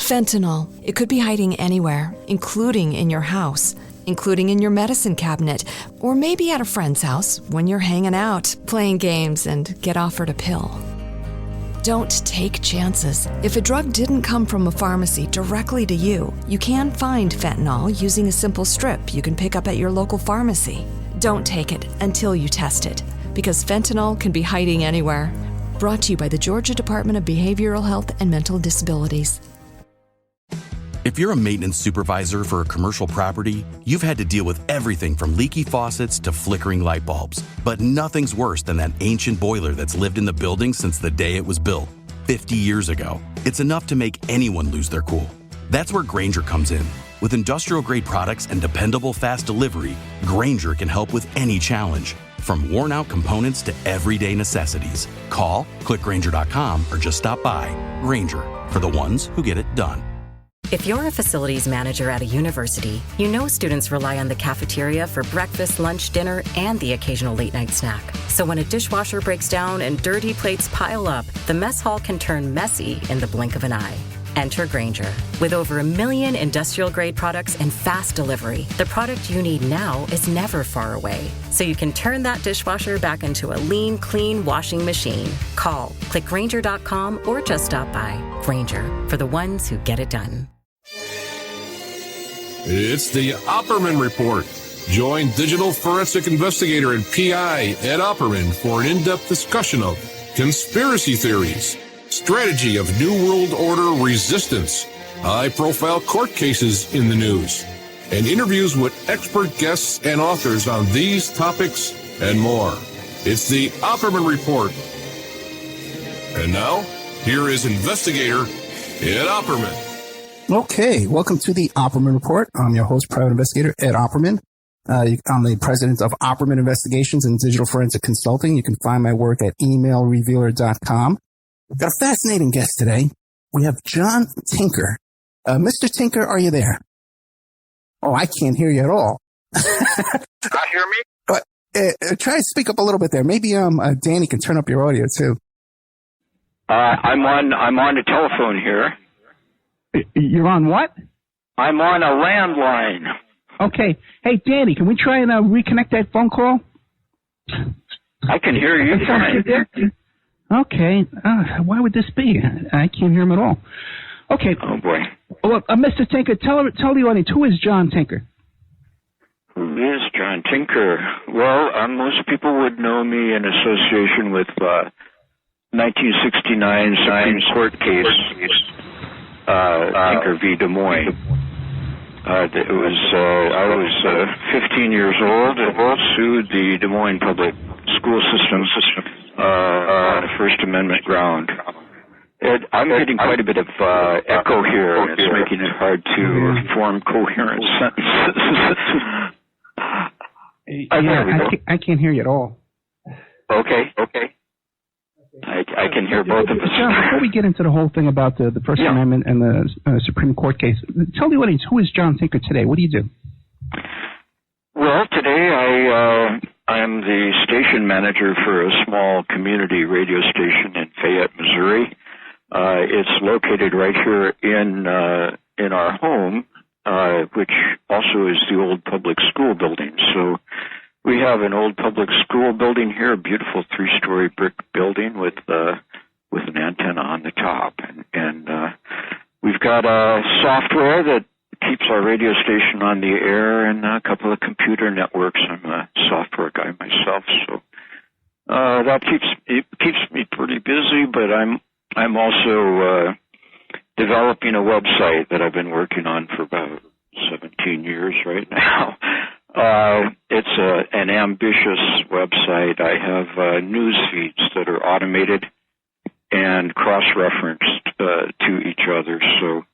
Fentanyl. It could be hiding anywhere, including in your house, including in your medicine cabinet, or maybe at a friend's house when you're hanging out, playing games, and get offered a pill. Don't take chances. If a drug didn't come from a pharmacy directly to you, you can find fentanyl using a simple strip you can pick up at your local pharmacy. Don't take it until you test it, because fentanyl can be hiding anywhere. Brought to you by the Georgia Department of Behavioral Health and Mental Disabilities. If you're a maintenance supervisor for a commercial property, you've had to deal with everything from leaky faucets to flickering light bulbs. But nothing's worse than that ancient boiler that's lived in the building since the day it was built, 50 years ago. It's enough to make anyone lose their cool. That's where Grainger comes in. With industrial-grade products and dependable fast delivery, Grainger can help with any challenge, from worn-out components to everyday necessities. Call, click Grainger.com, or just stop by. Grainger, for the ones who get it done. If you're a facilities manager at a university, you know students rely on the cafeteria for breakfast, lunch, dinner, and the occasional late-night snack. So when a dishwasher breaks down and dirty plates pile up, the mess hall can turn messy in the blink of an eye. Enter Grainger. With over 1 million industrial-grade products and fast delivery, the product you need now is never far away. So you can turn that dishwasher back into a lean, clean washing machine. Call, click Grainger.com, or just stop by. Grainger, for the ones who get it done. It's the Opperman Report. Join digital forensic investigator and PI Ed Opperman for an in-depth discussion of conspiracy theories, strategy of New World Order resistance, high-profile court cases in the news, and interviews with expert guests and authors on these topics and more. It's the Opperman Report. And now, here is investigator Ed Opperman. Okay, welcome to the Opperman Report. I'm your host, Private Investigator Ed Opperman. I'm the president of Opperman Investigations and Digital Forensic Consulting. You can find my work at emailrevealer.com. We've got a fascinating guest today. We have John Tinker. Mr. Tinker, are you there? Oh, I can't hear you at all. Not hear me? But try to speak up a little bit there. Maybe Danny can turn up your audio too. I'm on a telephone here. You're on what? I'm on a landline. Okay. Hey, Danny, can we try and reconnect that phone call? I can hear you fine. Okay. Why would this be? I can't hear him at all. Okay. Oh, boy. Well, Mr. Tinker, tell the audience, who is John Tinker? Who is John Tinker? Well, most people would know me in association with 1969 Supreme Court case, Tinker v. Des Moines. I was 15 years old and sued the Des Moines public school system on a First Amendment ground. I'm getting quite a bit of echo here, and it's making it hard to form coherent sentences. I can't hear you at all. Okay. I can hear both of us. John, before we get into the whole thing about the First Amendment and the Supreme Court case, tell the audience, who is John Tinker today? What do you do? Well, today I'm the station manager for a small community radio station in Fayette, Missouri. It's located right here in our home, which also is the old public school building. So we have an old public school building here, a beautiful 3-story brick building with an antenna on the top, and we've got software that keeps our radio station on the air and a couple of computer networks. I'm a software guy myself, so that keeps me pretty busy. But I'm also developing a website that I've been working on for about 17 years right now. It's an ambitious website. I have news feeds that are automated and cross-referenced to each other. So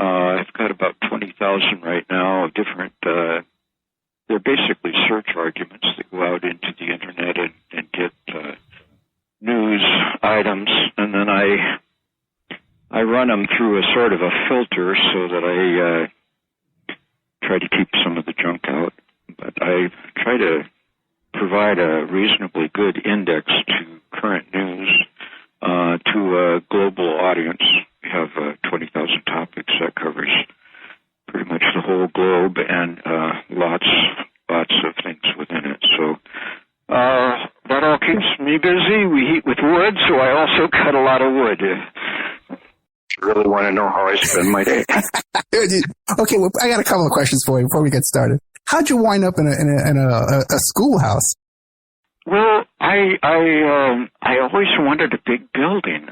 I've got about 20,000 right now of different, they're basically search arguments that go out into the internet and get news items, and then I run them through a sort of a filter so that I try to keep some of the junk out. But I try to provide a reasonably good index to current news to a global audience. We have 20,000 topics whole globe, and lots of things within it. So that all keeps me busy. We heat with wood, so I also cut a lot of wood. Really want to know how I spend my day. Okay, well, I got a couple of questions for you before we get started. How'd you wind up in a schoolhouse? Well, I always wanted a big building.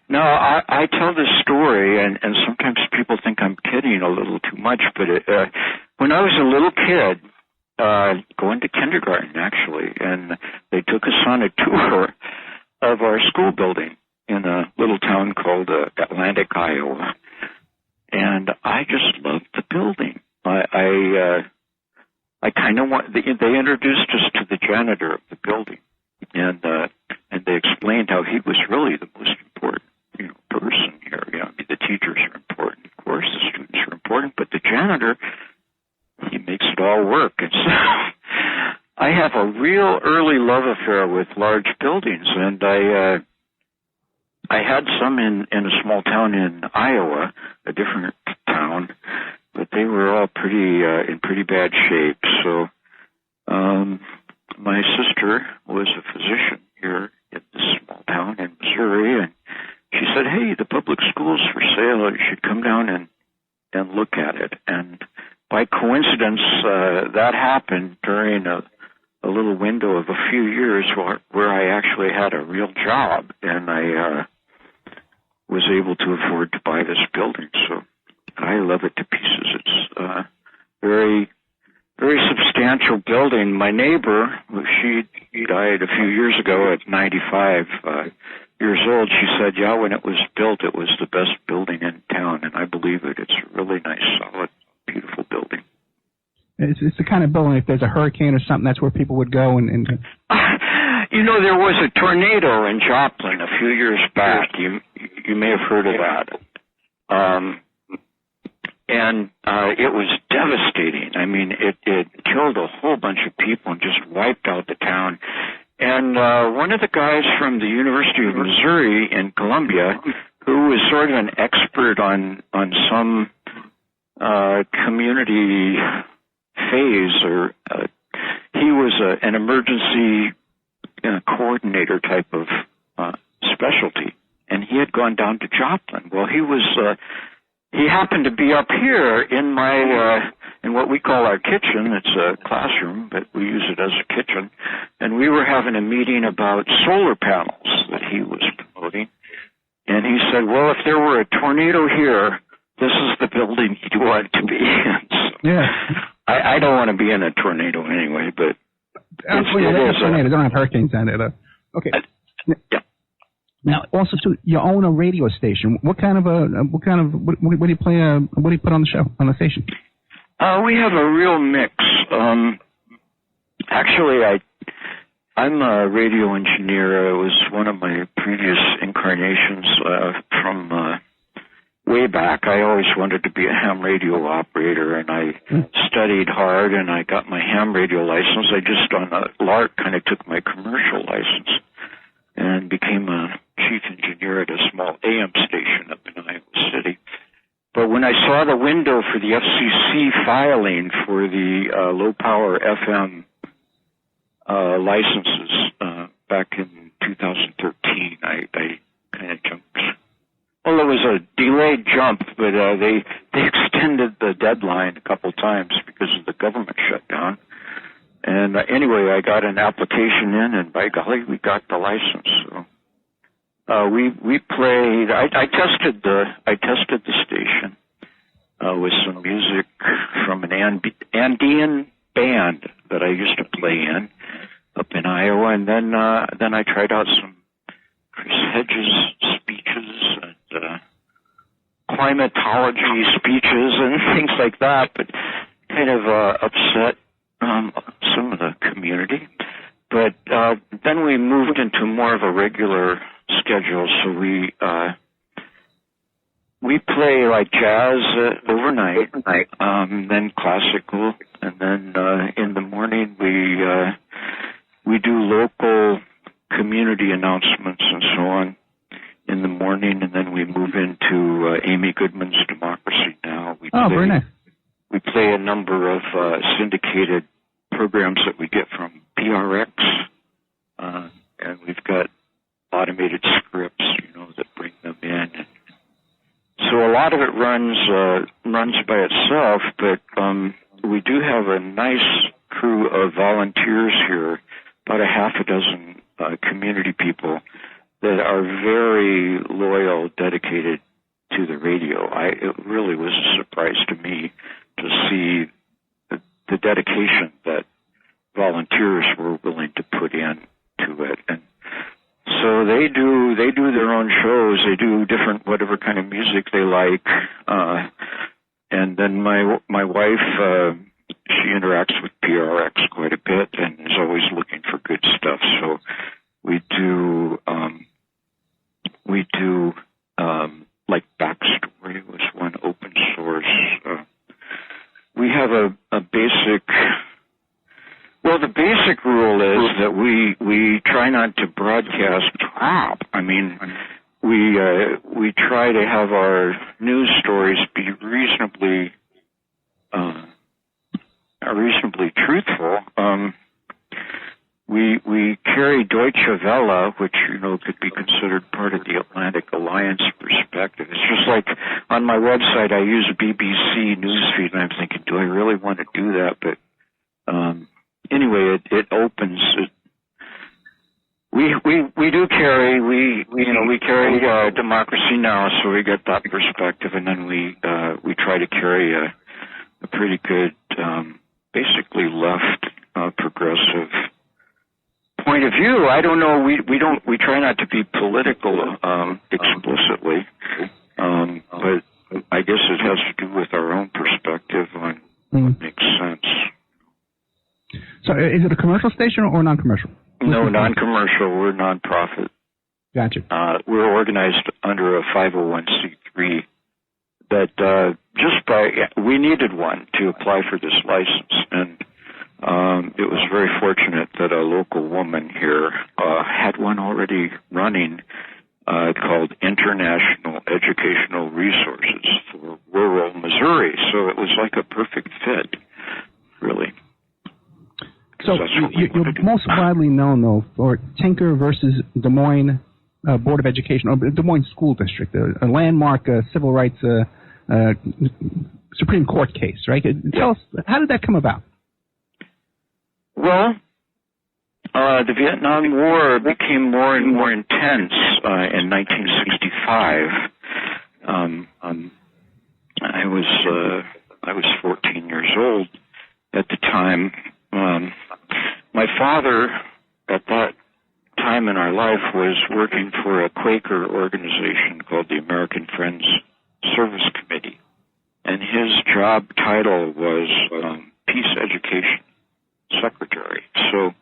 Now, I tell this story, and sometimes people think I'm kidding a little too much, but when I was a little kid, going to kindergarten, actually, and they took us on a tour of our school building in a little town called Atlantic, Iowa. And I just loved the building. I kind of want, they introduced us to the janitor of the building, and they explained how he was really the most important, person here. I mean, the teachers are important, of course, the students are important, but the janitor, he makes it all work. And so I have a real early love affair with large buildings, and I had some in a small town in Iowa, a different town, but they were all in pretty bad shape. So my sister was a physician here in this small town in Missouri, and she said, "Hey, the public school's for sale. You should come down and look at it." And by coincidence, that happened during a little window of a few years where I actually had a real job, and I was able to afford to buy this building. So I love it to pieces. It's a very, very substantial building. My neighbor, she died a few years ago at 95 years old. She said, "Yeah, when it was built, it was the best building in town," and I believe it. It's a really nice, solid, beautiful building. It's the kind of building, if there's a hurricane or something, that's where people would go and there was a tornado in Joplin a few years back. You may have heard of that. And it was devastating. I mean, it killed a whole bunch of people and just wiped out the town. And one of the guys from the University of Missouri in Columbia, who was sort of an expert on some community phase, or he was an emergency coordinator type of specialty, and he had gone down to Joplin. Well, he happened to be up here in my in what we call our kitchen. It's a classroom, but we use it as a kitchen. And we were having a meeting about solar panels that he was promoting. And he said, "Well, if there were a tornado here, this is the building you'd want to be in." So, yeah. I don't want to be in a tornado anyway, but they don't have hurricanes on it. Okay. Yeah. Now, also, too, you own a radio station. What do you play? What do you put on the show, on the station? We have a real mix. Actually, I'm a radio engineer. It was one of my previous incarnations from way back. I always wanted to be a ham radio operator, and I studied hard, and I got my ham radio license. I just, on a lark, kind of took my commercial license and became a chief engineer at a small AM station up in Iowa City. But when I saw the window for the FCC filing for the low-power FM licenses back in 2013, I kind of jumped. Well, it was a delayed jump, but they extended the deadline a couple times because of the government shutdown. And anyway, I got an application in, and by golly, we got the license. So we played. I tested the station with some music from an Andean band that I used to play in up in Iowa, and then I tried out some Chris Hedges speeches and climatology speeches and things like that, but kind of upset some of the community. But then we moved into more of a regular schedule, so we play like jazz overnight, then classical, and then in the morning we do local community announcements and so on in the morning, and then we move into Amy Goodman's Democracy Now! Very nice. We play a number of syndicated programs that we get from PRX, and we've got automated scripts, that bring them in. So a lot of it runs by itself, but we do have a nice crew of volunteers here, about a half a dozen community people that are very loyal, dedicated to the radio. It really was a surprise to me to see the dedication that volunteers were willing to put in to it. And so they do their own shows. They do different, whatever kind of music they like. And then my wife, she interacts with PRX quite a bit and is always looking for good stuff. So we do like Backstory was one, open source. We have a basic. Well, the basic rule is that we try not to broadcast crap. I mean, we try to have our news stories be reasonably truthful. We carry Deutsche Welle, which could be considered part of the Atlantic Alliance perspective. It's just like on my website, I use a BBC newsfeed, and I'm thinking, do I really want to do that? But anyway, it opens. We do carry we carry Democracy Now, so we get that perspective, and then we try to carry a pretty good, basically left progressive point of view. I don't know. We try not to be political explicitly, but I guess it has to do with our own perspective on what makes sense. So is it a commercial station or non-commercial? No, non-commercial. We're nonprofit. Gotcha. We're organized under a 501c3 that we needed one to apply for this license, and it was very fortunate that a local woman here had one already running called International Educational Resources for Rural Missouri. So it was like a perfect fit, really. So you're most widely known, though, for Tinker versus Des Moines Board of Education, or Des Moines School District, a landmark civil rights Supreme Court case, right? Tell us, how did that come about? Well, the Vietnam War became more and more intense in 1965. I was 14 years old at the time. My father, at that time in our life, was working for a Quaker organization called the American Friends Service Committee, and his job title was Peace Education Secretary. So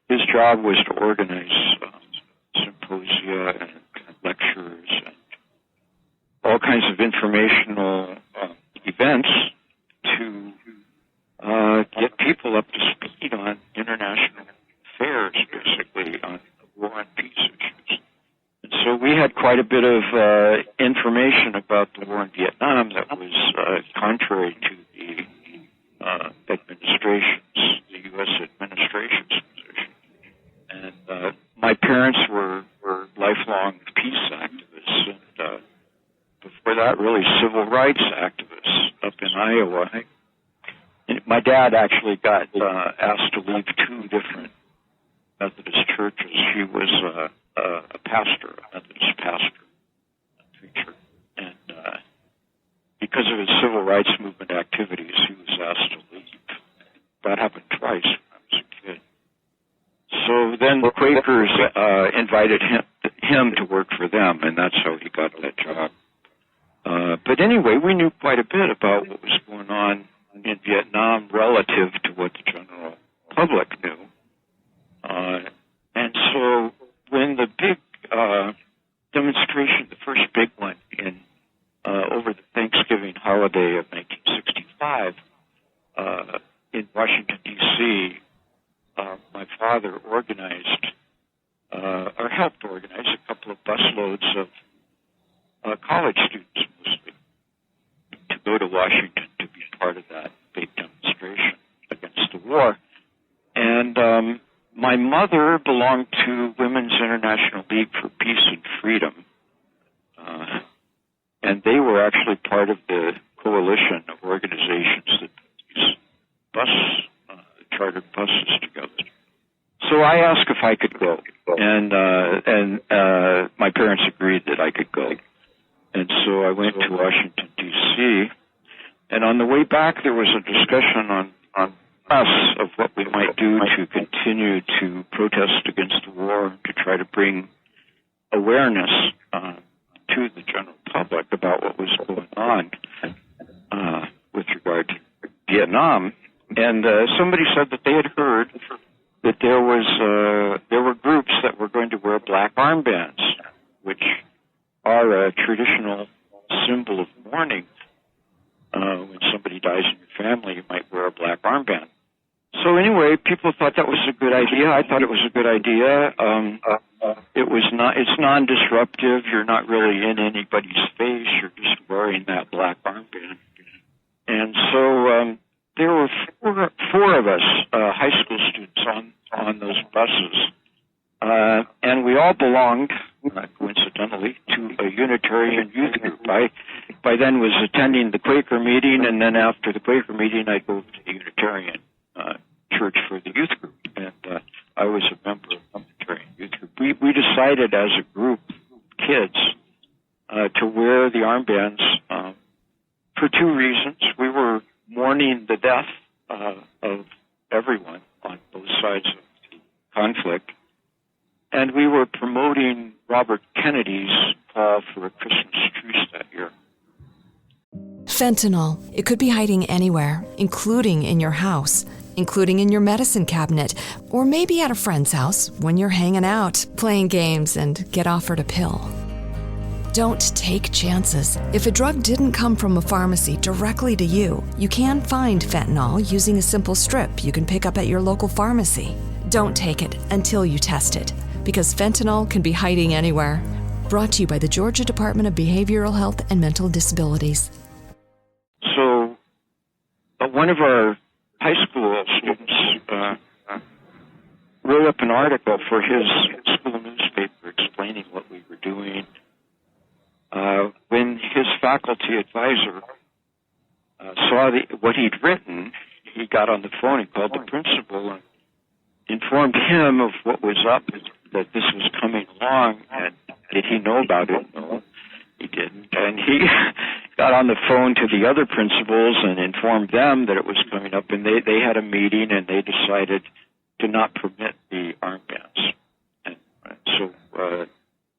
his job was to organize symposia and lectures and all kinds of informational events to get people up to speed on international affairs, basically, on war and peace issues. And so we had quite a bit of information about the war in Vietnam that was contrary to the U.S. administration's position. And my parents were lifelong peace activists, and before that, really civil rights activists up in Iowa. My dad actually got asked to leave two different Methodist churches. He was a pastor, a Methodist pastor, a preacher, and because of his civil rights movement activities, he was asked to leave. That happened twice when I was a kid. So then the Quakers invited him to work for them, and that's how he got that job. But anyway, we knew quite a bit about what was going on in Vietnam relative to what the general public knew. And so when the big demonstration, the first big one over the Thanksgiving holiday of 1965 in Washington, D.C., my father organized, or helped organize, a couple of busloads of college students mostly to go to Washington to be part of that big demonstration against the war. And my mother belonged to Women's International League for Peace and Freedom, and they were actually part of the coalition of organizations that put these chartered buses together. So I asked if I could go, and my parents agreed that I could go. And so I went to Washington, D.C., and on the way back there was a discussion on us of what we might do to continue to protest against the war, to try to bring awareness to the general public about what was going on with regard to Vietnam. And somebody said that they had heard that there were groups that were going to wear black armbands, which are a traditional symbol of mourning. When somebody dies in your family, you might wear a black armband. So anyway, people thought that was a good idea. I thought it was a good idea. It's non-disruptive. You're not really in anybody's face. You're just wearing that black armband. And so there were four of us, high school students, on those buses. And we all belonged, coincidentally, to a Unitarian youth group. I, by then, was attending the Quaker meeting, and then after the Quaker meeting, I go to the Unitarian church for the youth group, and I was a member of the Unitarian youth group. We decided as a group, kids, to wear the armbands for two reasons. We were mourning the death of everyone on both sides of the conflict, and we were promoting Robert Kennedy's call for a Christmas truce that year. Fentanyl. It could be hiding anywhere, including in your house, including in your medicine cabinet, or maybe at a friend's house when you're hanging out, playing games, and get offered a pill. Don't take chances. If a drug didn't come from a pharmacy directly to you, you can find fentanyl using a simple strip you can pick up at your local pharmacy. Don't take it until you test it, because fentanyl can be hiding anywhere. Brought to you by the Georgia Department of Behavioral Health and Mental Disabilities. So, one of our high school students wrote up an article for his school newspaper explaining what we were doing. When his faculty advisor saw what he'd written, he got on the phone and called the principal and informed him of what was up, that this was coming along. And did he know about it? No, he didn't. And he got on the phone to the other principals and informed them that it was coming up, and they had a meeting and they decided to not permit the armbands. And so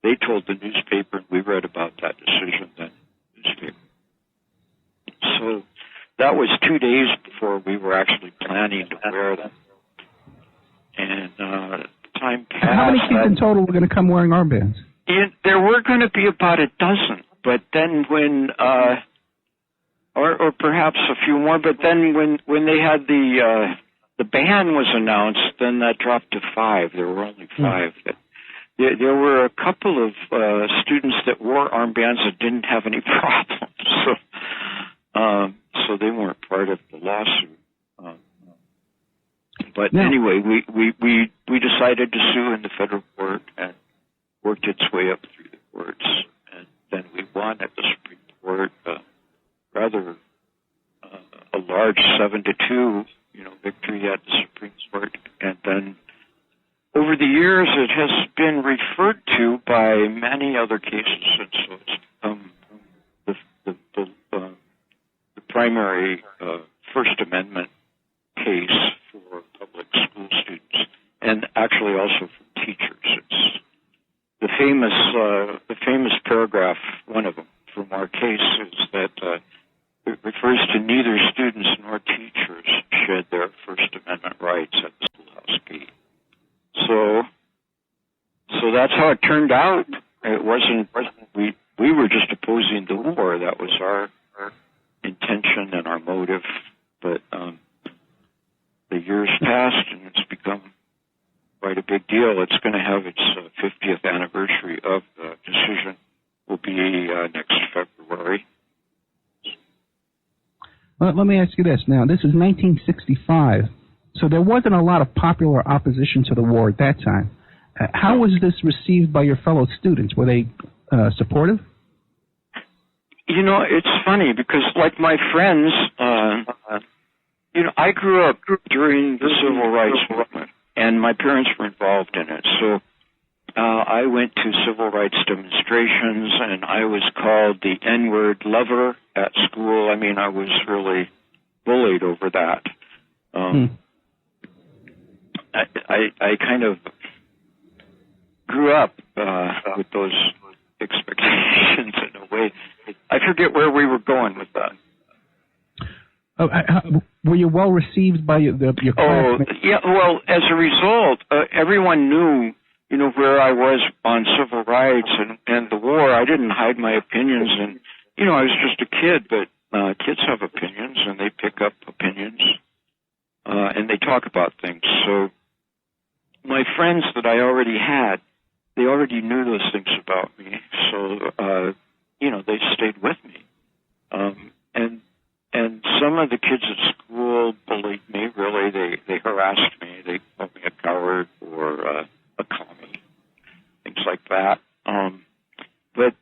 they told the newspaper, and we read about that decision in the newspaper. So that was 2 days before we were actually planning to wear them. And time passed. How many kids in total were going to come wearing armbands? There were going to be about a dozen, but then when, or perhaps a few more, but then when they had the ban was announced, then that dropped to 5. There were only 5. There were a couple of students that wore armbands that didn't have any problems, so they weren't part of the lawsuit. But anyway, we decided to sue in the federal court and worked its way up through the courts, and then we won at the Supreme Court, rather a large 7-2, victory at the Supreme Court. And then over the years, it has been referred to by many other cases, and so it's become the primary First Amendment case for public school students, and actually also for teachers. It's the famous paragraph, one of them from our case, is that it refers to neither students nor teachers shed their First Amendment rights at the schoolhouse gate. So that's how it turned out. It wasn't we were just opposing the war. That was our intention and our motive. But the years passed, and it's become quite a big deal. It's going to have its 50th anniversary of the decision. Will be next February. Well, let me ask you this. Now, this is 1965, so there wasn't a lot of popular opposition to the war at that time. How was this received by your fellow students? Were they supportive? You know, it's funny because, like my friends, you know, I grew up during the Civil Rights Movement, and my parents were involved in it. So I went to civil rights demonstrations, and I was called the N-word lover at school. I mean, I was really bullied over that. I kind of grew up with those expectations in a way. I forget where we were going with that. Were you well received by your classmates? Yeah. Well, as a result, everyone knew, you know, where I was on civil rights and the war. I didn't hide my opinions, and you know, I was just a kid. But kids have opinions, and they pick up opinions, and they talk about things. So my friends that I already had, they already knew those things about me. So you know, they stayed with me. And some of the kids at school bullied me, really. They harassed me. They called me a coward or a commie, things like that. But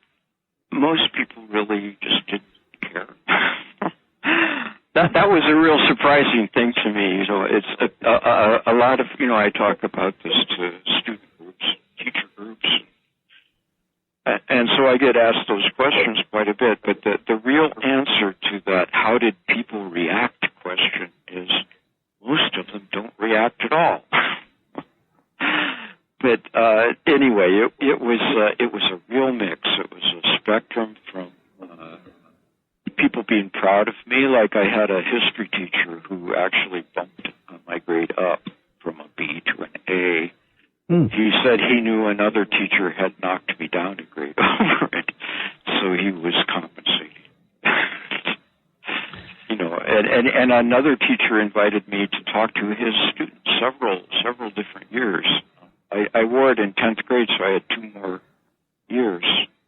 most people really just didn't care. That was a real surprising thing to me. You know, it's a lot of, you know, I talk about this to student groups, teacher groups, and so I get asked those questions quite a bit, but the real answer to that, how did people react question, is most of them don't react at all. But anyway, it was a real mix. It was a spectrum from people being proud of me, like I had a history teacher who actually bumped my grade up from a B to an A. He said he knew another teacher had knocked me down a grade over it, so he was compensating. You know, and another teacher invited me to talk to his students several different years. I wore it in 10th grade, so I had 2 more years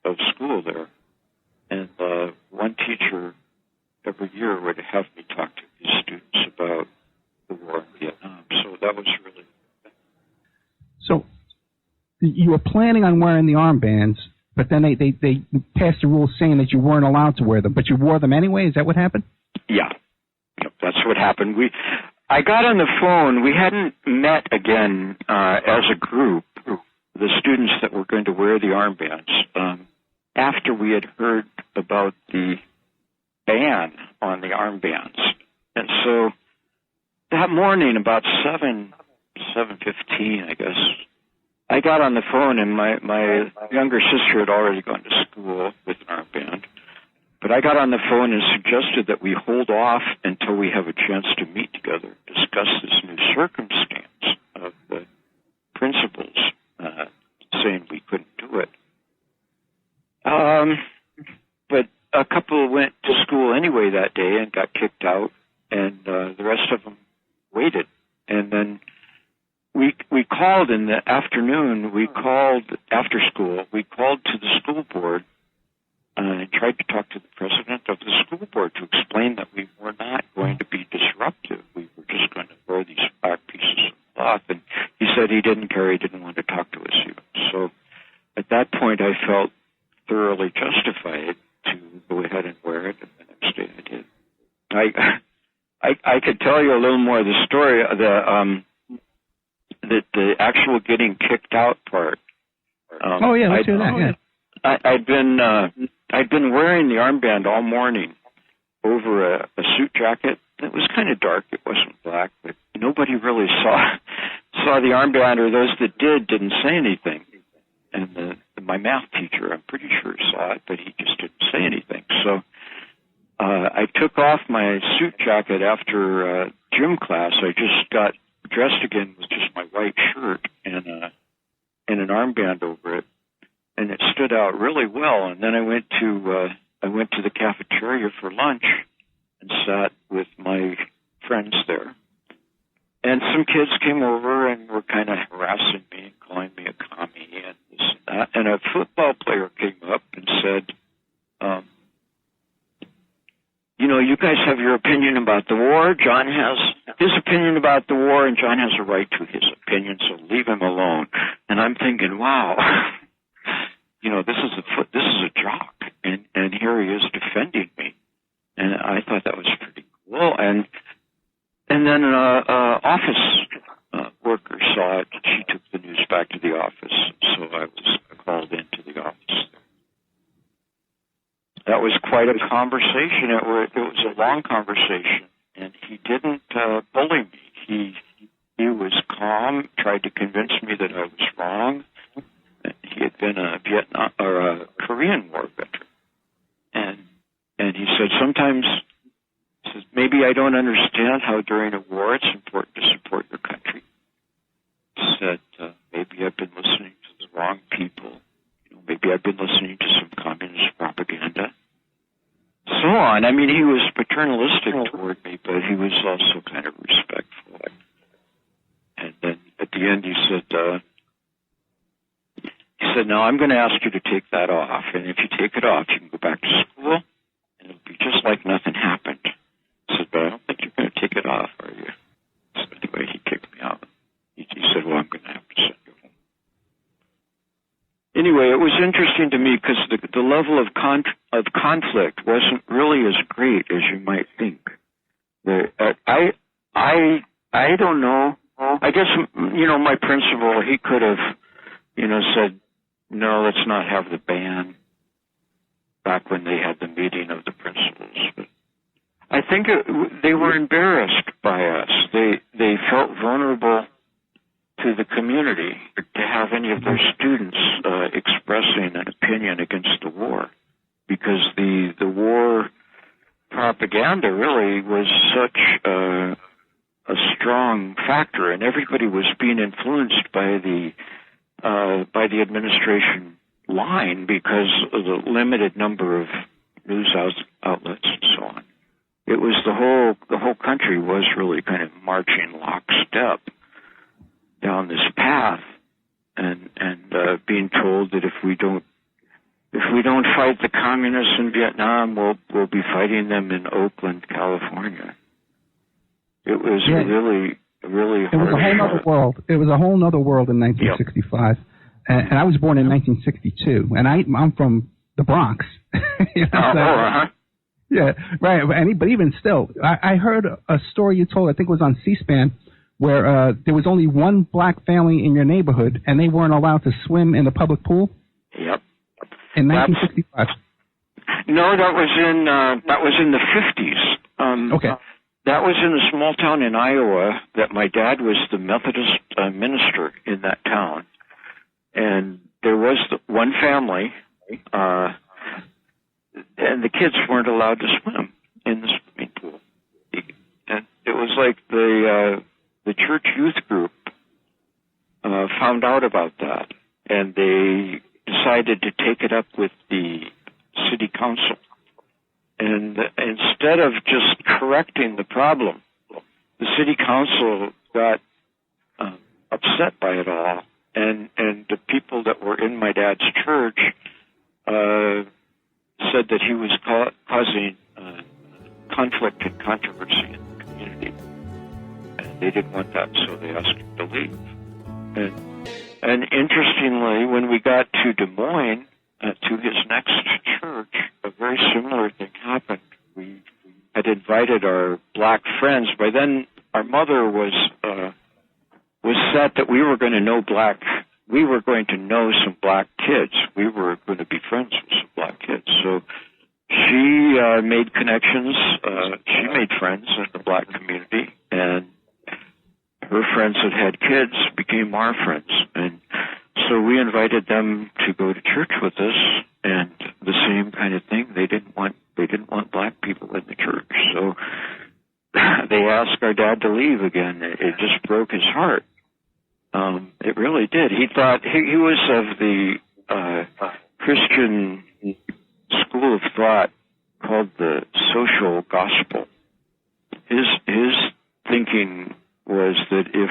of school there. And one teacher every year would have me talk to his students about the war in Vietnam. So that was really... So you were planning on wearing the armbands, but then they passed a rule saying that you weren't allowed to wear them, but you wore them anyway? Is that what happened? Yeah. Yep, that's what happened. I got on the phone. We hadn't met again as a group, the students that were going to wear the armbands, after we had heard about the ban on the armbands. And so that morning, about 7:15, I guess, I got on the phone, and my younger sister had already gone to school with an armband. But I got on the phone and suggested that we hold off until we have a chance to meet together, discuss this new circumstance of the principals saying we couldn't do it. But a couple went to school anyway that day and got kicked out, and the rest of them waited. And then we called in the afternoon. We called after school. We called to the school board and tried to talk to the president of the school board to explain that we were not going to be disruptive. We were just going to wear these black pieces of cloth. And he said he didn't care. He didn't want to talk to us even. So at that point, I felt thoroughly justified to go ahead and wear it, and the next day I did. I could tell you a little more of the story, the actual getting kicked out part. Let's hear that. Yeah. I'd been wearing the armband all morning over a suit jacket. It was kind of dark. It wasn't black, but nobody really saw the armband, or those that didn't say anything. And my math teacher, I'm pretty sure, saw it, but he just didn't say anything. So I took off my suit jacket after gym class. I just got dressed again with just my white shirt and an armband over it, and it stood out really well. And then I went to the cafeteria for lunch and sat with my friends there. And some kids came over and were kind of harassing me and calling me a commie and this and that. And a football player came up and said, you guys have your opinion about the war. John has his opinion about the war, and John has a right to his opinion, so leave him alone. And I'm thinking, wow, this is a jock, and here he is defending me. And I thought that was pretty cool. And then an office worker saw it. She took the news back to the office, so I was called into the office. That was quite a conversation. It was a long conversation, and he didn't bully me. He was calm, tried to convince me that I was wrong. He had been a Vietnam or a Korean War veteran, and he said sometimes maybe I don't understand how during a war it's important to support your country. He said maybe I've been listening to the wrong people. Maybe I've been listening to some communist propaganda. So on. I mean, he was paternalistic toward me, but he was also kind of respectful. And then at the end he said, now I'm going to ask you to take that off. And if you take it off, you can go back to school, and it'll be just like nothing happened. I said, but I don't think you're going to take it off, are you? So anyway, he kicked me out. He said, well, I'm going to have to send you home. Anyway, it was interesting to me because the level of conflict wasn't really as great as you might think. I don't know. I guess, my principal, he could have, said, no, let's not have the band back when they had the meeting of the principals. But I think they were embarrassed by us. They felt vulnerable to the community to have any of their students expressing an opinion against the war, because the war propaganda really was such a strong factor, and everybody was being influenced by the administration line because of the limited number of news outlets and so on. It was the whole country was really kind of marching lockstep down this path, and being told that if we don't fight the communists in Vietnam, we'll be fighting them in Oakland, California. It was really hard. It was a whole other world. It was a whole other world in 1965, and I was born in 1962, and I'm from the Bronx. Yeah, right. But even still, I heard a story you told. I think it was on C-SPAN, where there was only one black family in your neighborhood, and they weren't allowed to swim in the public pool. Yep. In 1965. No, that was in the 50s. Okay. That was in a small town in Iowa that my dad was the Methodist minister in that town. And there was one family, and the kids weren't allowed to swim in the swimming pool. And it was like the church youth group found out about that, and they decided to take it up with the city council. And instead of just correcting the problem, the city council got upset by it all, and the people that were in my dad's church said that he was causing conflict and controversy in the community, and they didn't want that, so they asked him to leave. And interestingly, when we got to Des Moines, to his next church, a very similar thing happened. We had invited our black friends. By then, our mother was set that we were going to know some black kids. We were going to be friends with some black kids. So she made connections. She made friends in the black community, and her friends that had kids became our friends. And so we invited them to go to church with us, and the same kind of thing. They didn't want black people in the church, so they asked our dad to leave again. It just broke his heart. It really did. He thought he was of the Christian school of thought called the social gospel. His thinking was that if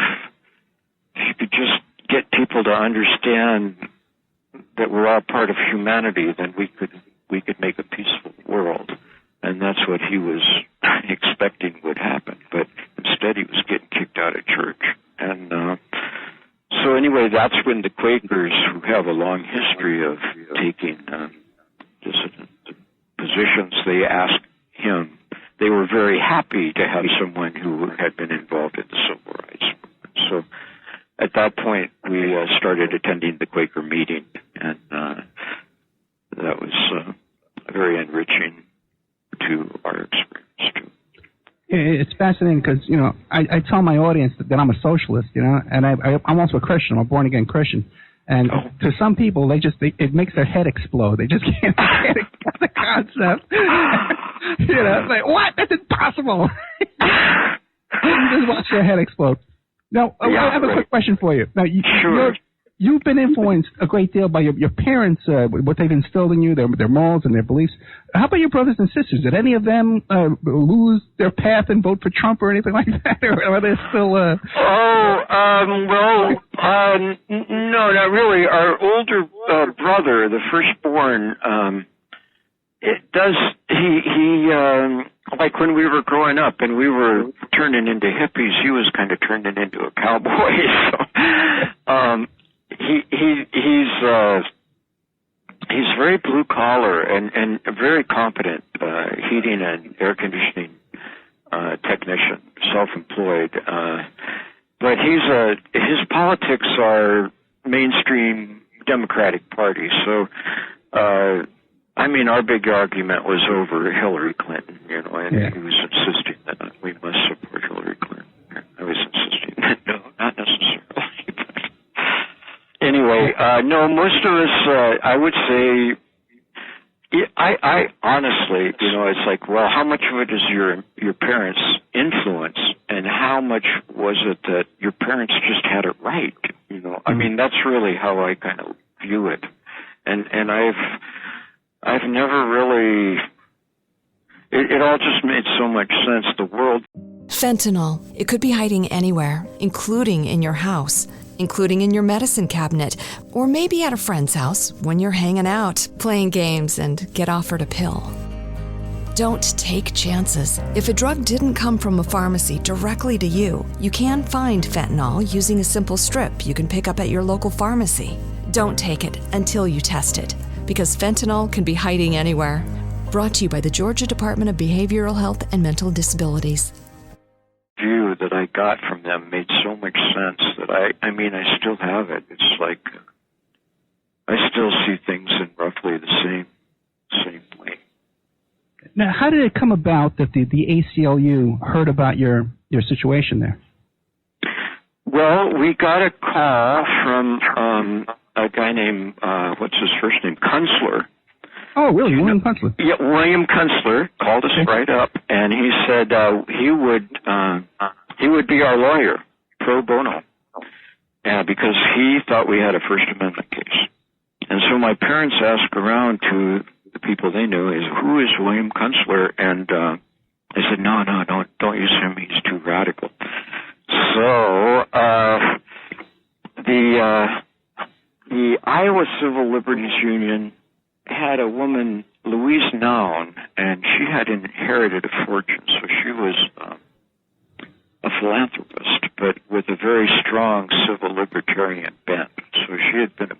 you could just get people to understand that we're all part of humanity, then we could make a peaceful world. And that's what he was expecting would happen. But instead he was getting kicked out of church. And so anyway, that's when the Quakers, who have a long history of taking dissident positions, they asked him. They were very happy to have someone who had been involved in the civil rights movement. So at that point, we started attending the Quaker meeting, and that was very enriching to our experience, too. It's fascinating because, you know, I tell my audience that I'm a socialist, you know, and I'm also a Christian. I'm a born-again Christian. And to some people, it makes their head explode. They just can't get the concept. You know, it's like, what? That's impossible. Just watch their head explode. Now, I have a quick question for you. Now, you've been influenced a great deal by your parents, what they've instilled in you, their morals and their beliefs. How about your brothers and sisters? Did any of them lose their path and vote for Trump or anything like that? Or are they still... no, not really. Our older brother, the firstborn, like when we were growing up and we were turning into hippies, he was kind of turning into a cowboy. So, he's very blue collar and very competent heating and air conditioning technician, self-employed. But his politics are mainstream Democratic Party. So, our big argument was over Hillary Clinton, you know, and he was insisting that we must support Hillary Clinton. I was insisting that no, not necessarily. Anyway, no, most of us, I would say, I honestly, you know, it's like, well, how much of it is your parents' influence, and how much was it that your parents just had it right? You know, I mean, that's really how I kind of view it, and I've never really. It all just made so much sense. The world. Fentanyl. It could be hiding anywhere, including in your house, including in your medicine cabinet, or maybe at a friend's house when you're hanging out, playing games, and get offered a pill. Don't take chances. If a drug didn't come from a pharmacy directly to you, you can find fentanyl using a simple strip you can pick up at your local pharmacy. Don't take it until you test it, because fentanyl can be hiding anywhere. Brought to you by the Georgia Department of Behavioral Health and Mental Disabilities. View that I got from them made so much sense that I still have it. It's like I still see things in roughly the same way. Now, how did it come about that the ACLU heard about your situation there? Well, we got a call from a guy named what's his first name, Kunstler. Oh, really? William Kunstler? Yeah, William Kunstler called us right up, and he said he would be our lawyer, pro bono, because he thought we had a First Amendment case. And so my parents asked around to the people they knew, who is William Kunstler? And they said, no, don't use him. He's too radical. So the Iowa Civil Liberties Union had a woman, Louise Noun, and she had inherited a fortune, so she was a philanthropist, but with a very strong civil libertarian bent. So she had been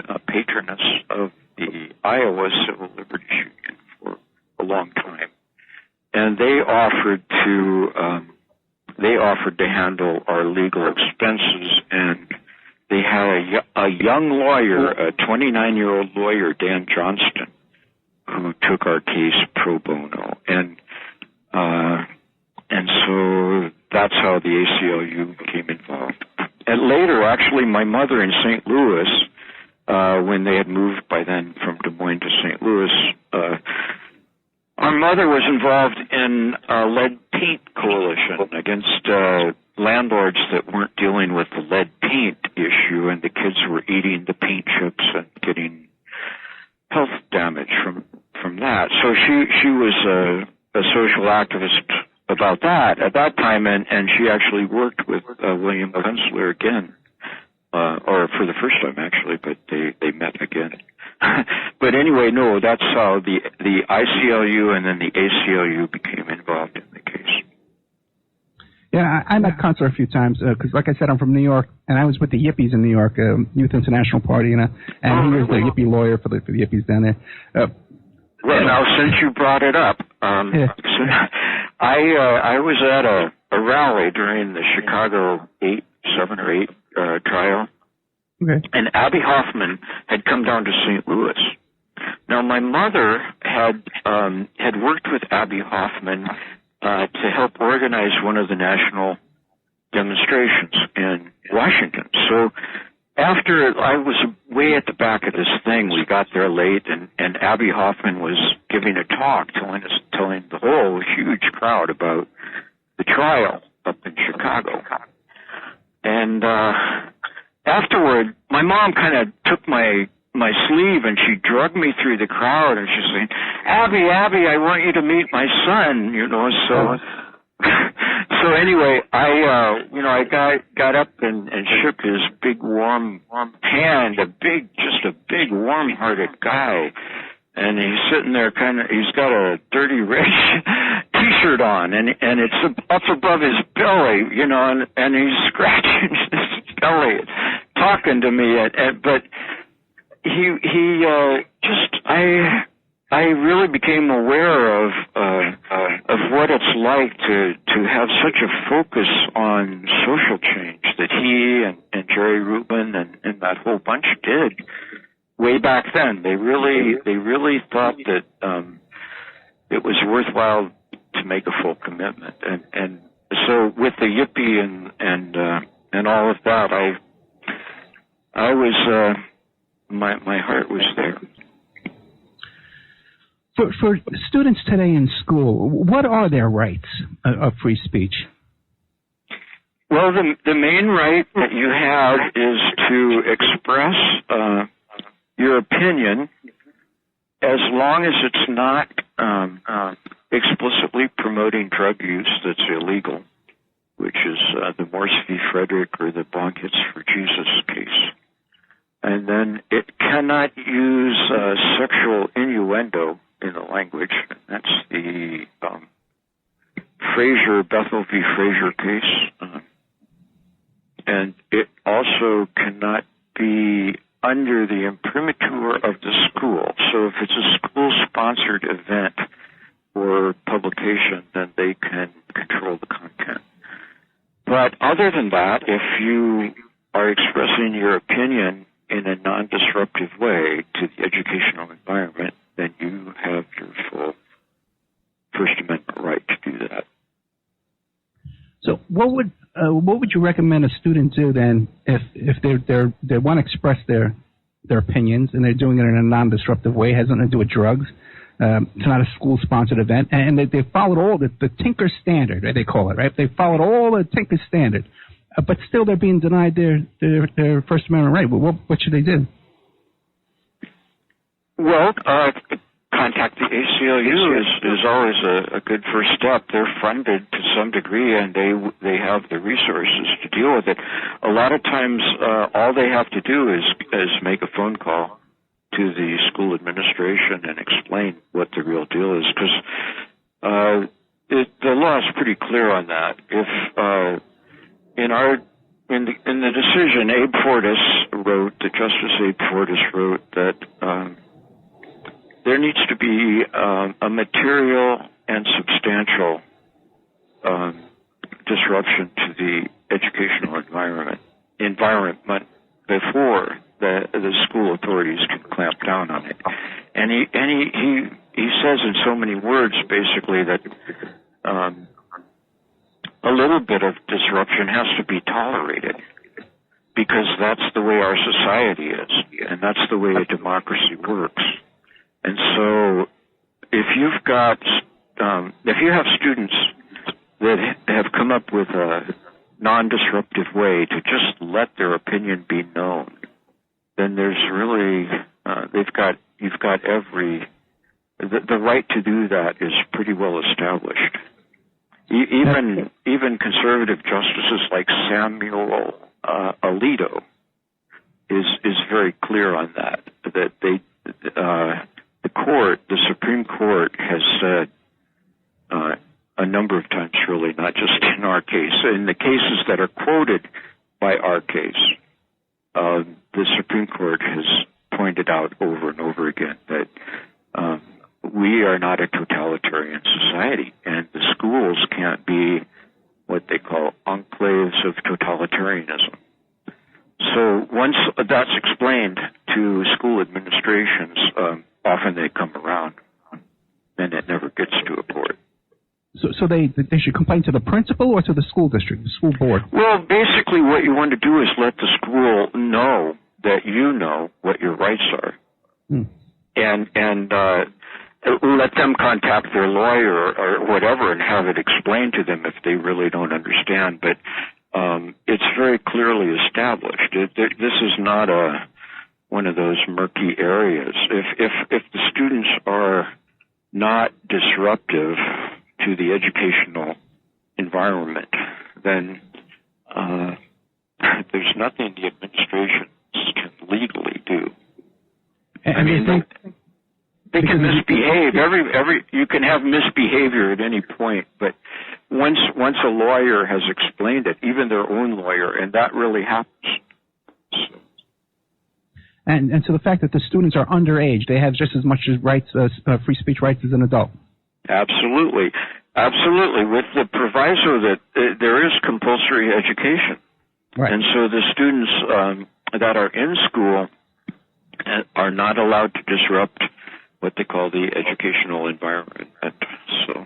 a patroness of the Iowa Civil Liberties Union for a long time, and they offered to handle our legal expenses, and they had a young lawyer, a 29-year-old lawyer, Dan Johnston, who took our case pro bono, and so that's how the ACLU became involved. And later, actually, my mother in St. Louis, when they had moved by then from Des Moines to St. Louis, our mother was involved in a lead paint coalition against landlords that weren't dealing with the lead paint issue, and the kids were eating the paint chips and getting health damage from that. So she was a social activist about that at that time, and she actually worked with William Kunstler again, or for the first time actually, but they met again. But anyway, no, that's how the ICLU and then the ACLU became involved in the case. Yeah, I met Kunstler a few times because, like I said, I'm from New York, and I was with the Yippies in New York, Youth International Party, and he was the Yippie lawyer for the Yippies down there. Well, now, since you brought it up, I was at a rally during the Chicago 7 or 8 trial, okay. And Abby Hoffman had come down to St. Louis. Now, my mother had worked with Abby Hoffman to help organize one of the national demonstrations in Washington. So after I was way at the back of this thing, we got there late, and Abby Hoffman was giving a talk telling the whole huge crowd about the trial up in Chicago. And afterward, my mom kind of took my sleeve and she dragged me through the crowd, and she's saying, Abby, I want you to meet my son, So anyway, I got up and shook his big warm hand, a big warm-hearted guy, and he's sitting there he's got a dirty red T-shirt on, and it's up above his belly, and he's scratching his belly, talking to me, but I really became aware of what it's like to have such a focus on social change that he and Jerry Rubin and that whole bunch did way back then. They really thought that it was worthwhile to make a full commitment, and so with the Yippie and all of that, I was my heart was there. For students today in school, what are their rights of free speech? Well, the main right that you have is to express your opinion, as long as it's not explicitly promoting drug use that's illegal, which is the Morse v. Frederick or the Blankets for Jesus case. And then it cannot use sexual innuendo in the language. That's the Bethel v. Fraser case. And it also cannot be under the imprimatur of the school. So if it's a school-sponsored event or publication, then they can control the content. But other than that, if you are expressing your opinion in a non-disruptive way to the educational environment, then you have your full First Amendment right to do that. So what would you recommend a student do then if they want to express their opinions and they're doing it in a non-disruptive way, has nothing to do with drugs, it's not a school-sponsored event, and they followed all the Tinker standard, right, they call it, right? They followed all the Tinker standard, but still they're being denied their First Amendment right. What should they do? Well, contact the ACLU is always a good first step. They're funded to some degree, and they have the resources to deal with it. A lot of times, all they have to do is make a phone call to the school administration and explain what the real deal is, because the law is pretty clear on that. If in the decision, the Justice Abe Fortas wrote that there needs to be a material and substantial disruption to the educational environment before the school authorities can clamp down on it. And he says in so many words basically that a little bit of disruption has to be tolerated, because that's the way our society is, and that's the way a democracy works. And so if you have students that have come up with a non-disruptive way to just let their opinion be known, then there's really you've got the right to do that is pretty well established. Even conservative justices like Samuel Alito is very clear on that the Supreme Court has said a number of times, really, not just in our case, in the cases that are quoted by our case, the Supreme Court has pointed out over and over again that we are not a totalitarian society, and the schools can't be what they call enclaves of totalitarianism. So once that's explained to school administrations, often they come around, and it never gets to a court. So they should complain to the principal or to the school district, the school board? Well, basically what you want to do is let the school know that you know what your rights are. And let them contact their lawyer or whatever and have it explained to them if they really don't understand. But it's very clearly established. This is not one of those murky areas. If the students are not disruptive to the educational environment, then there's nothing the administration can legally do. They can misbehave. You can have misbehavior at any point, but once a lawyer has explained it, even their own lawyer, and that really happens. And so the fact that the students are underage, they have just as much rights, free speech rights as an adult. Absolutely, with the proviso that there is compulsory education, right. And so the students that are in school are not allowed to disrupt what they call the educational environment. So,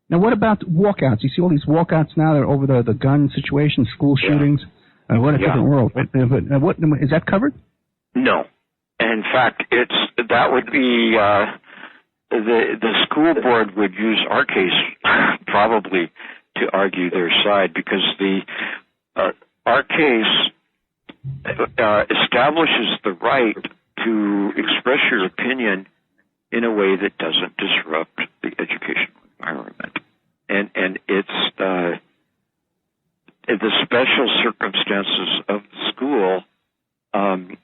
now, what about walkouts? You see all these walkouts now. They're over the gun situation, school shootings. What a different world! What is that covered? No, in fact, that would be the school board would use our case probably to argue their side, because our case establishes the right to express your opinion in a way that doesn't disrupt the educational environment. And it's the special circumstances of the school. The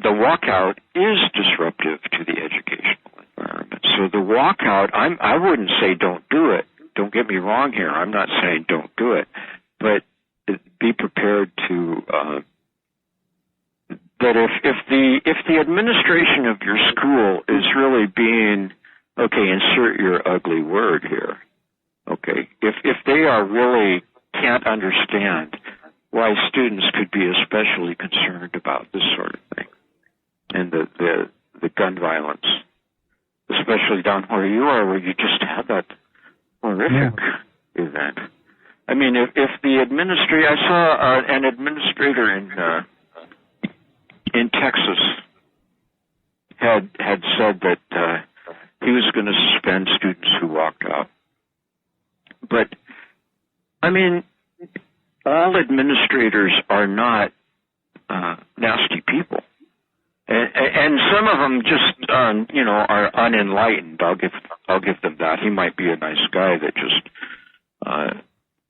walkout is disruptive to the educational environment. So the walkout, I wouldn't say don't do it. Don't get me wrong here. I'm not saying don't do it. But be prepared to that if the administration of your school is really being, insert your ugly word here. Okay. If they are really can't understand why students could be especially concerned about this sort of thing, and the gun violence, especially down where you are, where you just had that horrific event. I mean, if the administrator, I saw an administrator in Texas had said that he was going to suspend students who walked out. But I mean, all administrators are not nasty people, and some of them just are unenlightened. I'll give them that. He might be a nice guy that just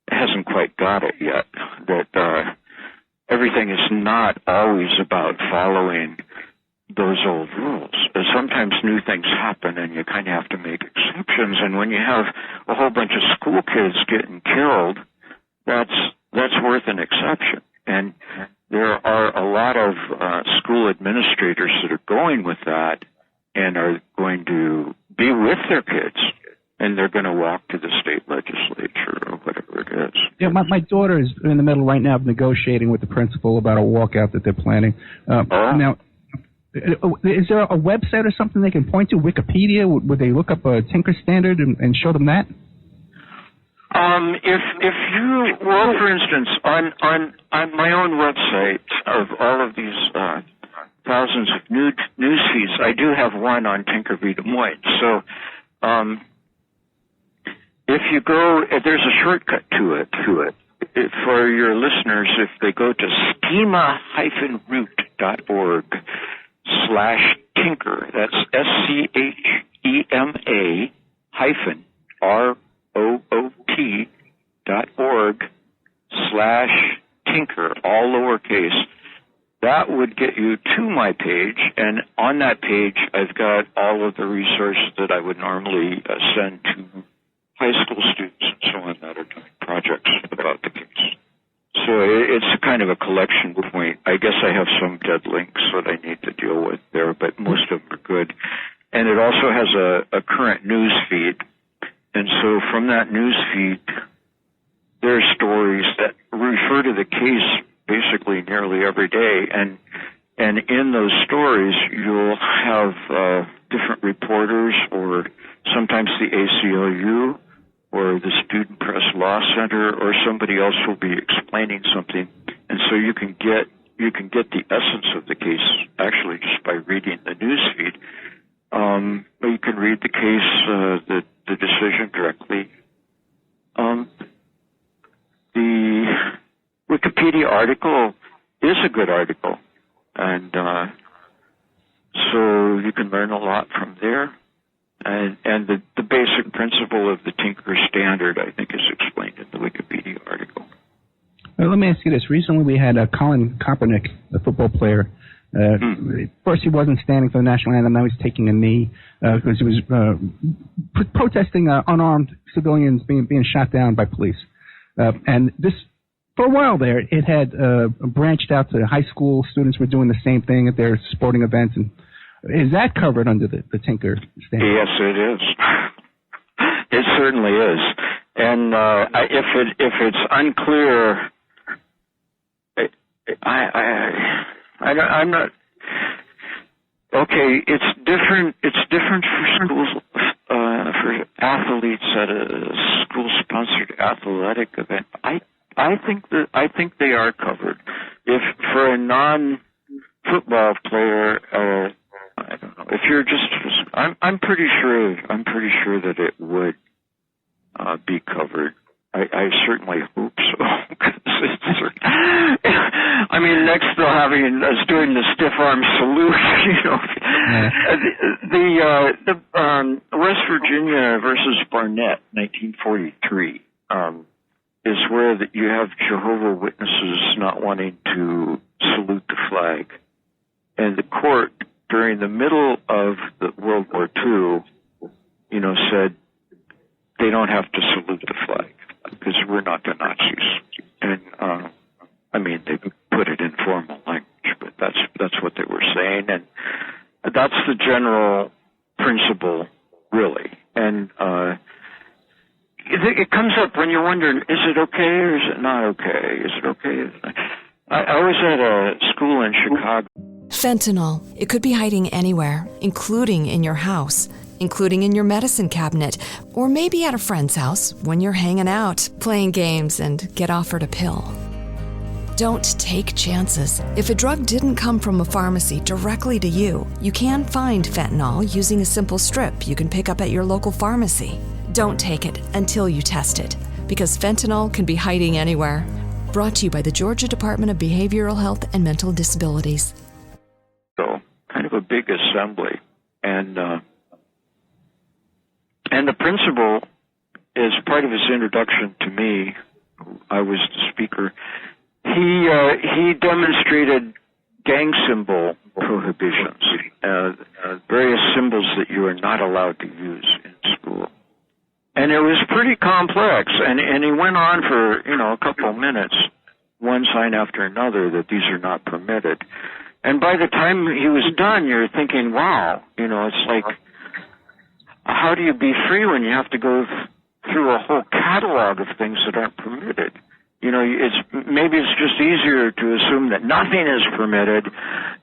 hasn't quite got it yet. That everything is not always about following those old rules. Sometimes new things happen, and you kind of have to make exceptions. And when you have a whole bunch of school kids getting killed, that's worth an exception. And there are a lot of school administrators that are going with that and are going to be with their kids, and they're going to walk to the state legislature or whatever it is. Yeah, my daughter is in the middle right now of negotiating with the principal about a walkout that they're planning. Now, is there a website or something they can point to? Wikipedia? Would they look up a Tinker standard and show them that? If you, well, for instance, on my own website of all of these thousands of news feeds, I do have one on Tinker v. Des Moines. So, if you go, there's a shortcut to it. For your listeners, if they go to schema-root.org/tinker, that's SCHEMA-ROOT.org/tinker, all lowercase, that would get you to my page, and on that page, I've got all of the resources that I would normally send to high school students and so on that are doing projects about the case. So it's kind of a collection point. I guess I have some dead links that I need to deal with there, but most of them are good. And it also has a current news feed. And so from that news feed, there are stories that refer to the case basically nearly every day. And in those stories, you'll have different reporters, or sometimes the ACLU, or the Student Press Law Center, or somebody else will be explaining something. And so you can get the essence of the case actually just by reading the news feed. Or you can read the case, the decision directly. The Wikipedia article is a good article, and so you can learn a lot from there. And the basic principle of the Tinker standard, I think, is explained in the Wikipedia article. Well, let me ask you this. Recently we had Colin Kaepernick, the football player. First he wasn't standing for the national anthem, now he's taking a knee because he was protesting unarmed civilians being shot down by police. And this, for a while there, it had branched out to high school students were doing the same thing at their sporting events. And is that covered under the Tinker standard? Yes, it is. It certainly is. And if it's unclear, I'm not. Okay, it's different. It's different for schools, for athletes at a school-sponsored athletic event. I think they are covered. If for a non-football player, I don't know. If you're just, I'm pretty sure that it would be covered. I certainly hope so. I mean, next to having us doing the stiff arm salute, you know, the West Virginia versus Barnett, 1943, is where that you have Jehovah's Witnesses not wanting to salute the flag, and the court during the middle of the World War II, you know, said they don't have to salute the flag because we're not the Nazis. And I mean, they put it in formal language, but that's what they were saying, and that's the general principle, really. And it comes up when you're wondering, is it okay or is it not okay? Is it okay? I was at a school in Chicago. Fentanyl. It could be hiding anywhere, including in your house, including in your medicine cabinet, or maybe at a friend's house when you're hanging out, playing games, and get offered a pill. Don't take chances. If a drug didn't come from a pharmacy directly to you, you can find fentanyl using a simple strip you can pick up at your local pharmacy. Don't take it until you test it, because fentanyl can be hiding anywhere. Brought to you by the Georgia Department of Behavioral Health and Mental Disabilities. So, kind of a big assembly, and the principal, as part of his introduction to me, I was the speaker. He demonstrated gang symbol prohibitions, various symbols that you are not allowed to use in school. And it was pretty complex, and he went on for, you know, a couple of minutes, one sign after another that these are not permitted. And by the time he was done, you're thinking, wow, you know, it's like, how do you be free when you have to go through a whole catalog of things that aren't permitted? You know, maybe it's just easier to assume that nothing is permitted,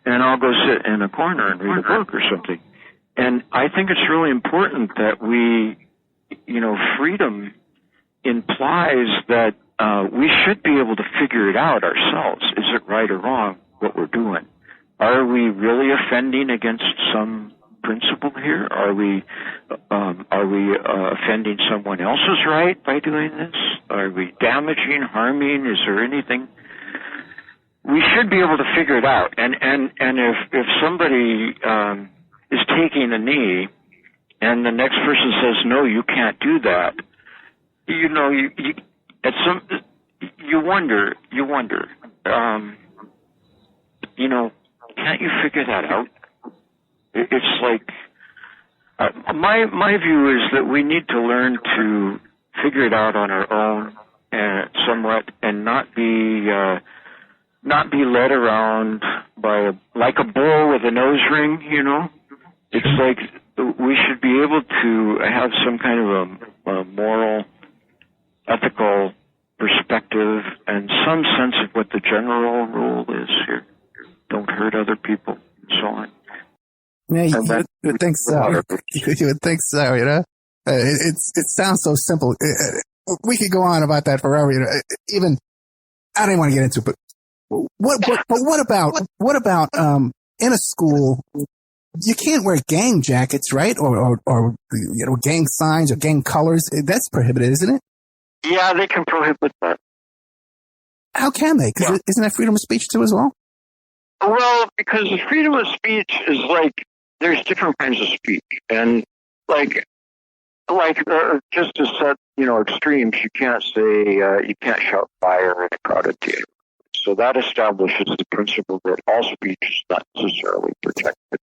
and I'll go sit in a corner and read a book or something. And I think it's really important that we, you know, freedom implies that we should be able to figure it out ourselves. Is it right or wrong what we're doing? Are we really offending against some principle here? Are we offending someone else's right by doing this? Are we damaging, harming? Is there anything? We should be able to figure it out. And if somebody is taking a knee and the next person says, no, you can't do that, you know, you wonder, you know, can't you figure that out? It's like, my view is that we need to learn to figure it out on our own, somewhat, and not be led around by like a bull with a nose ring, you know? It's like we should be able to have some kind of a moral, ethical perspective and some sense of what the general rule is here. Don't hurt other people, and so on. Yeah, you would think so. You would think so, you know? It sounds so simple. We could go on about that forever, you know? Even, I don't even want to get into it, but what about in a school, you can't wear gang jackets, right? Or you know, gang signs or gang colors. That's prohibited, isn't it? Yeah, they can prohibit that. How can they? Because isn't that freedom of speech too as well? Well, because freedom of speech is like, there's different kinds of speech. And like just to set, you know, extremes, you can't say, you can't shout fire in a crowded theater. So that establishes the principle that all speech is not necessarily protected.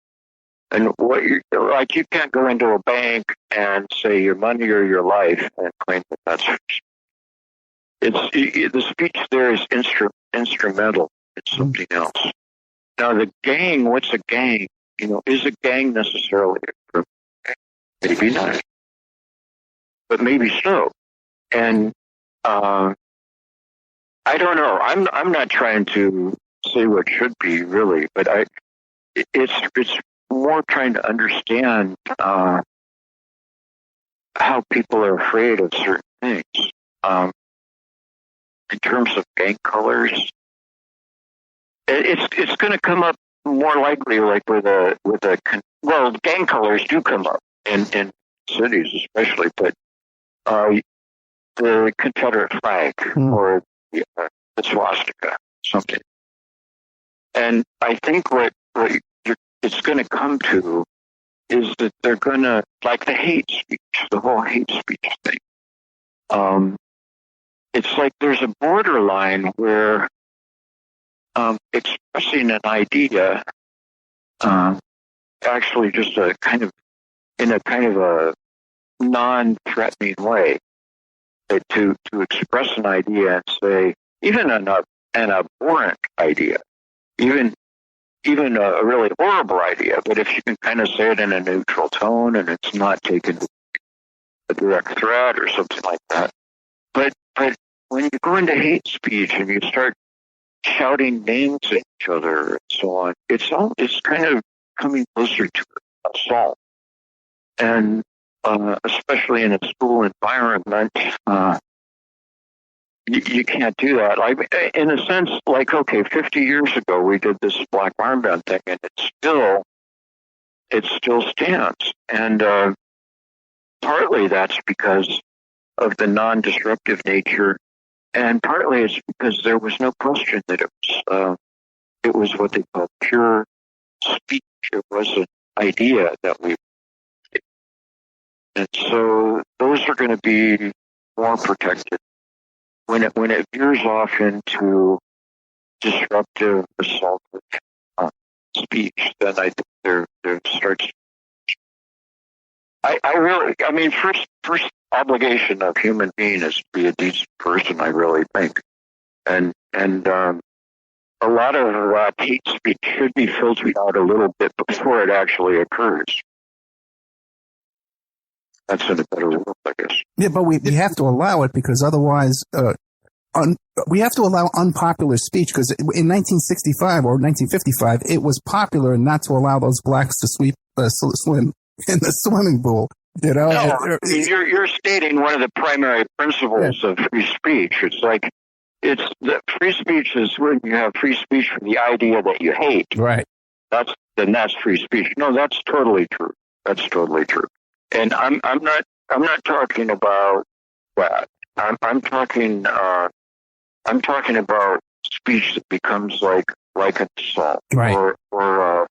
And you can't go into a bank and say your money or your life and claim that that's the speech there is instrumental. It's something else. Now the gang, what's a gang? You know, is a gang necessarily a group? Maybe not, but maybe so. And I don't know. I'm not trying to say what should be really, but it's more trying to understand how people are afraid of certain things. In terms of gang colors, it's going to come up more likely, like gang colors do come up in cities especially, but the Confederate flag or the swastika, something. And I think what it's going to come to is that they're going to, like the hate speech, the whole hate speech thing. It's like there's a borderline where expressing an idea, actually just in a kind of a non-threatening way, to express an idea and say, even an abhorrent idea, even a really horrible idea, but if you can kind of say it in a neutral tone and it's not taken a direct threat or something like that. But when you go into hate speech and you start shouting names at each other and so on, it's kind of coming closer to assault. And especially in a school environment, you can't do that. Like, in a sense, like, okay, 50 years ago we did this black armband thing, and it still stands. And partly that's because of the non-disruptive nature, and partly it's because there was no question that it was what they call pure speech. It was an idea that we. And so those are going to be more protected. When it veers off into disruptive, assaultive speech, then I think there starts. I mean, first obligation of human being is to be a decent person. I really think, and a lot of hate speech should be filtered out a little bit before it actually occurs. That's in a better world, I guess. Yeah, but we have to allow it because otherwise, we have to allow unpopular speech because in 1965 or 1955, it was popular not to allow those blacks to swim in the swimming pool. You know, no, you're stating one of the primary principles of free speech. It's like free speech is when you have free speech for the idea that you hate. Right. That's free speech. No, that's totally true. That's totally true. And I'm not talking about that. I'm talking about speech that becomes like an assault, right? Or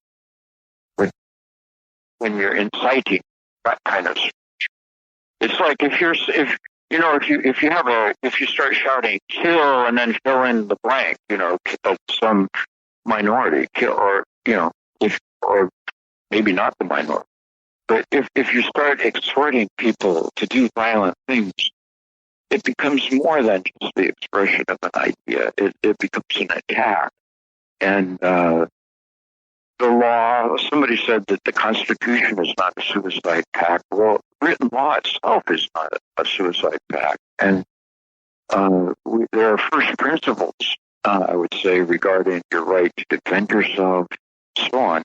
when you're inciting that kind of speech. It's like if you start shouting kill and then fill in the blank, some minority, or maybe not the minority. But if you start exhorting people to do violent things, it becomes more than just the expression of an idea. It becomes an attack. And the law, somebody said that the Constitution is not a suicide pact. Well, written law itself is not a suicide pact. And there are first principles, I would say, regarding your right to defend yourself, so on.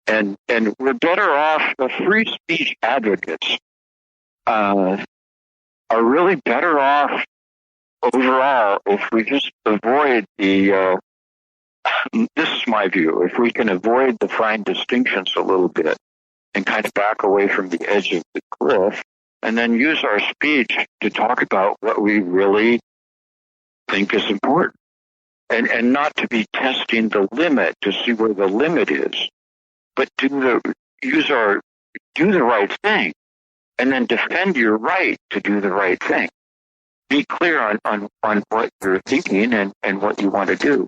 And we're better off, the free speech advocates are really better off overall if we just avoid this is my view, if we can avoid the fine distinctions a little bit and kind of back away from the edge of the cliff and then use our speech to talk about what we really think is important and not to be testing the limit to see where the limit is. But do the right thing, and then defend your right to do the right thing. Be clear on what you're thinking and what you want to do.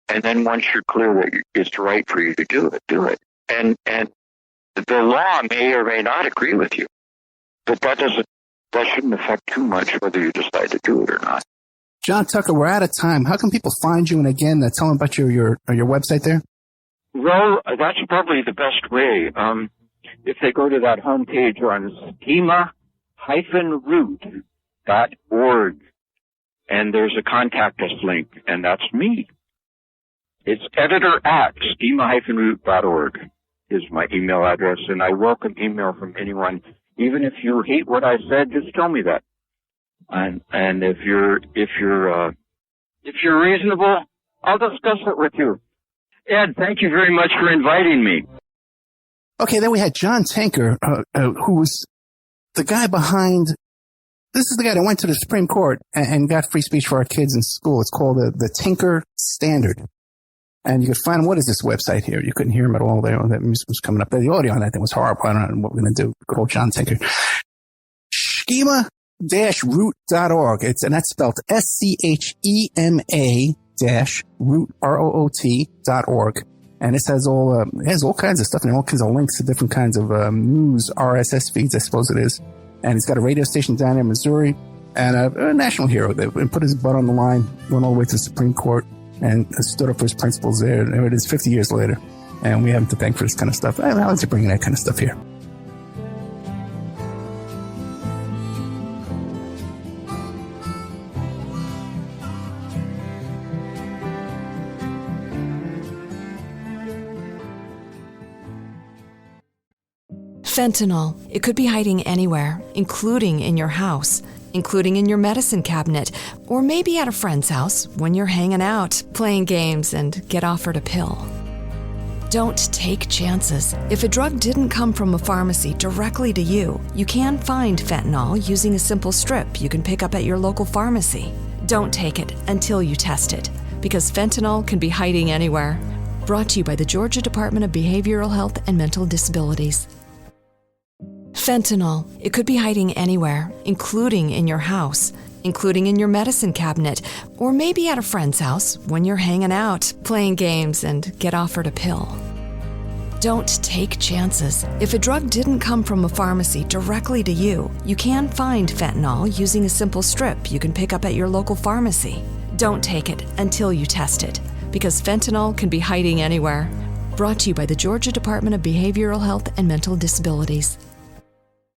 And then once you're clear that it's right for you to do it. And the law may or may not agree with you, but that shouldn't affect too much whether you decide to do it or not. John Tucker, we're out of time. How can people find you? And again, tell them about your website there. Well, that's probably the best way. If they go to that homepage on schema-root.org, and there's a contact us link, and that's me. It's editor@schema-root.org is my email address, and I welcome email from anyone. Even if you hate what I said, just tell me that. And if you're reasonable, I'll discuss it with you. Ed, thank you very much for inviting me. Okay, then we had John Tinker, who was the guy behind. This is the guy that went to the Supreme Court and got free speech for our kids in school. It's called the Tinker Standard. And you could find him. What is this website here? You couldn't hear him at all there. That music was coming up. The audio on that thing was horrible. I don't know what we're going to do. Call John Tinker. Schema-root.org. And that's spelled SCHEMA-root.org. And this has all kinds of stuff and all kinds of links to different kinds of news, RSS feeds, I suppose it is. And he's got a radio station down in Missouri and a national hero that put his butt on the line, went all the way to the Supreme Court and stood up for his principles there. And it is 50 years later. And we have him to thank for this kind of stuff. I like to bring that kind of stuff here. Fentanyl. It could be hiding anywhere, including in your house, including in your medicine cabinet, or maybe at a friend's house when you're hanging out, playing games, and get offered a pill. Don't take chances. If a drug didn't come from a pharmacy directly to you, you can find fentanyl using a simple strip you can pick up at your local pharmacy. Don't take it until you test it, because fentanyl can be hiding anywhere. Brought to you by the Georgia Department of Behavioral Health and Mental Disabilities. Fentanyl. It could be hiding anywhere, including in your house, including in your medicine cabinet, or maybe at a friend's house when you're hanging out, playing games, and get offered a pill. Don't take chances. If a drug didn't come from a pharmacy directly to you, you can find fentanyl using a simple strip you can pick up at your local pharmacy. Don't take it until you test it, because fentanyl can be hiding anywhere. Brought to you by the Georgia Department of Behavioral Health and Mental Disabilities.